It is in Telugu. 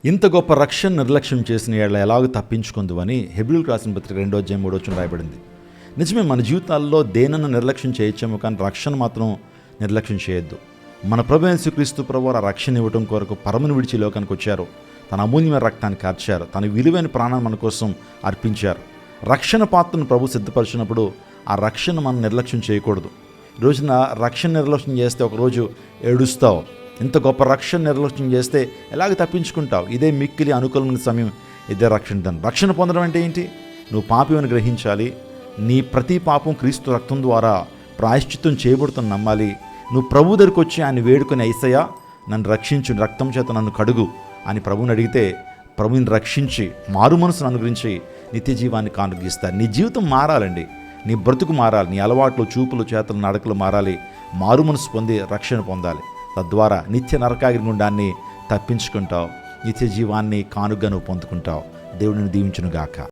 ఇంత గొప్ప రక్షణ నిర్లక్ష్యం చేసిన ఏళ్ళ ఎలాగో తప్పించుకుందువని హెబ్రీయులకు రాసిన పత్రిక 2:3 రాయబడింది. నిజమే, మన జీవితాల్లో దేనన్నా నిర్లక్ష్యం చేయొచ్చేమో, కానీ రక్షణ మాత్రం నిర్లక్ష్యం చేయొద్దు. మన ప్రభువైన యేసుక్రీస్తు ప్రభువారు ఆ రక్షణ ఇవ్వడం కొరకు పరమును విడిచి లోకానికి వచ్చారు. తన అమూల్యమైన రక్తాన్ని కార్చారు. తన విలువైన ప్రాణాన్ని మన కోసం అర్పించారు. రక్షణ పాత్రను ప్రభు సిద్ధపరిచినప్పుడు ఆ రక్షణ మనం నిర్లక్ష్యం చేయకూడదు. ఈ రోజున రక్షణ నిర్లక్ష్యం చేస్తే ఒకరోజు ఏడుస్తావు. ఇంత గొప్ప రక్షణ నిర్లక్ష్యం చేస్తే ఎలాగ తప్పించుకుంటావు? ఇదే మిక్కిలి అనుకూలమైన సమయం, ఇదే రక్షణ పొందడం అంటే ఏంటి? నువ్వు పాపివని గ్రహించాలి. నీ ప్రతి పాపం క్రీస్తు రక్తం ద్వారా ప్రాయశ్చిత్తం చేయబడుతున్న నమ్మాలి. నువ్వు ప్రభు దగ్గరికి వచ్చి ఆయన వేడుకొని, యేసయ్యా నన్ను రక్షించు, రక్తం చేత నన్ను కడుగు అని ప్రభువుని అడిగితే ప్రభువుని రక్షించి మారు మనసును అనుగ్రహించి నిత్య జీవాన్ని కానుగిస్తారు. నీ జీవితం మారాలండి. నీ బ్రతుకు మారాలి. నీ అలవాట్లు, చూపులు, చేతలు, నడకలు మారాలి. మారు మనసు పొంది రక్షణ పొందాలి. తద్వారా నిత్య నరకాగ్నిగుండాన్ని తప్పించుకుంటావు. నిత్య జీవాన్ని కానుగ్గా నువ్వు పొందుకుంటావు. దేవుడిని దీవించునుగాక.